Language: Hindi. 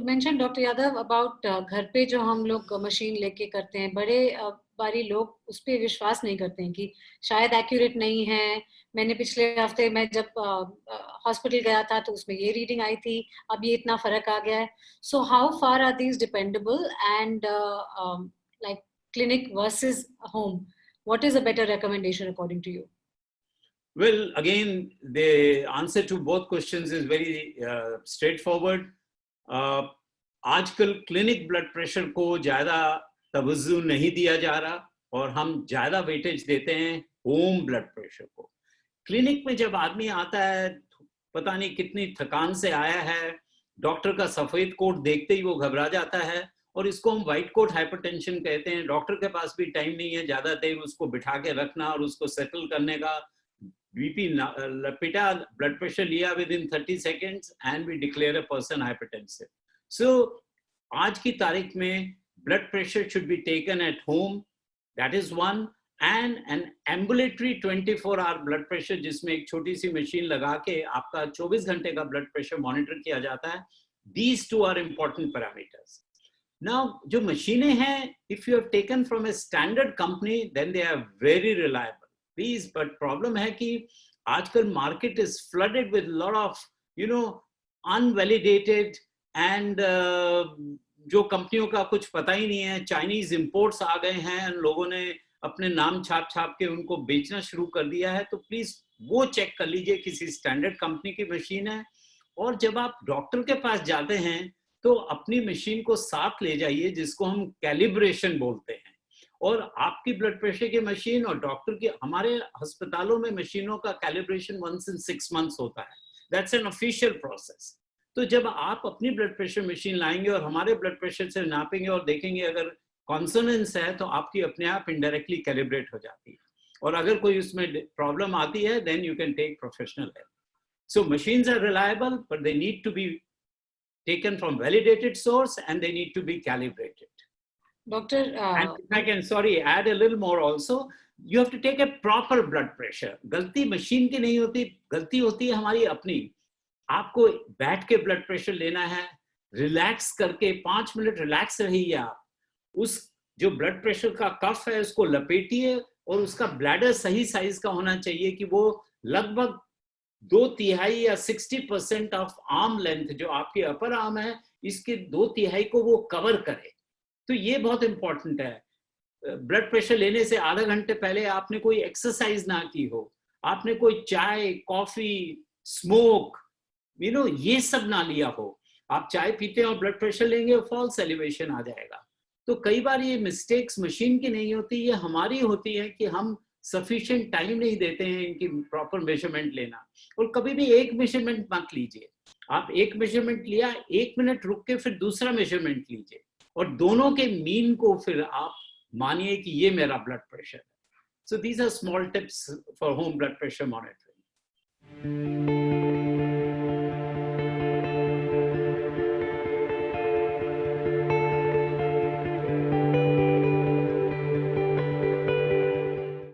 मेंशन डॉक्टर यादव अबाउट घर पे जो हम लोग मशीन लेके करते हैं, बड़े बारी लोग उस पे विश्वास नहीं करते हैं कि शायद एक्यूरेट नहीं है। मैंने पिछले हफ्ते मैं जब हॉस्पिटल गया था तो उसमें ये रीडिंग आई थी, अब ये इतना फर्क आ गया है। So how far are these dependable and like clinic versus home? What is a better recommendation according to you? Well, again, the answer to both questions is very straightforward. आजकल क्लिनिक ब्लड प्रेशर को ज़्यादा तवज्जो नहीं दिया जा रहा और हम ज़्यादा वेटेज देते हैं होम ब्लड प्रेशर को। क्लिनिक में जब आदमी आता है, पता नहीं कितनी थकान से आया है, डॉक्टर का सफ़ेद कोट देखते ही वो घबरा जाता है और इसको हम व्हाइट कोट हाइपरटेंशन कहते हैं। डॉक्टर के पास भी टाइम नहीं है ज़्यादा देर उसको बिठा के रखना और उसको सेटल करने का। बीपी लपेटा, ब्लड प्रेशर लिया within 30 seconds and we declare a person hypertensive. So आज की तारीख में blood pressure should be taken at home, that is one, and an ambulatory 24 hour blood pressure, जिसमें एक छोटी सी मशीन लगा के आपका 24 घंटे का ब्लड प्रेशर मॉनिटर किया जाता है। These two are important parameters. Now, जो मशीनें हैं, if you have taken from a standard company, then they are very reliable. Please, but problem है कि आजकल market is flooded with lot of, unvalidated and जो कंपनियों का कुछ पता ही नहीं है। Chinese imports आ गए हैं, लोगों ने अपने नाम छाप छाप के उनको बेचना शुरू कर दिया है। तो प्लीज वो चेक कर लीजिए किसी स्टैंडर्ड कंपनी की मशीन है। और जब आप डॉक्टर के पास जाते हैं तो अपनी मशीन को साथ ले जाइए, जिसको हम कैलिब्रेशन बोलते हैं। और आपकी ब्लड प्रेशर की मशीन और डॉक्टर की, हमारे अस्पतालों में मशीनों का कैलिब्रेशन 1 in 6 months होता है। That's an official process. तो जब आप अपनी ब्लड प्रेशर मशीन लाएंगे और हमारे ब्लड प्रेशर से नापेंगे और देखेंगे अगर कॉन्सोनेंस है, तो आपकी अपने आप इनडायरेक्टली कैलिब्रेट हो जाती है। और अगर कोई उसमें प्रॉब्लम आती है, then you can take professional help. So machines are reliable, but they need to be taken from validated source and they need to be calibrated. Doctor, and if I can, add a little more also, you have to take a proper blood pressure. गलती मशीन की नहीं होती, गलती होती है हमारी अपनी। आपको बैठ के ब्लड प्रेशर लेना है, रिलैक्स करके 5 मिनट रिलैक्स रहिए आप। उस जो ब्लड प्रेशर का कफ है उसको लपेटिए और उसका ब्लैडर सही साइज का होना चाहिए कि वो लगभग 2/3 या 60% ऑफ आर्म लेंथ, जो आपकी अपर आर्म है, इसके 2/3 को वो कवर करे। तो ये बहुत इंपॉर्टेंट है। ब्लड प्रेशर लेने से आधा घंटे पहले आपने कोई एक्सरसाइज ना की हो, आपने कोई चाय, कॉफी, स्मोक, ये सब ना लिया हो। आप चाय पीते हैं और ब्लड प्रेशर लेंगे, फॉल्स एलिवेशन आ जाएगा। तो कई बार ये मिस्टेक्स मशीन की नहीं होती, ये हमारी होती है कि हम सफिशिएंट टाइम नहीं देते हैं इनकी प्रॉपर मेजरमेंट लेना। और कभी भी एक मेजरमेंट मत लीजिए। आप एक मेजरमेंट लिया, 1 मिनट रुक के फिर दूसरा मेजरमेंट लीजिए और दोनों के मीन को फिर आप मानिए कि ये मेरा ब्लड प्रेशर है। So these are small tips for home blood pressure monitoring.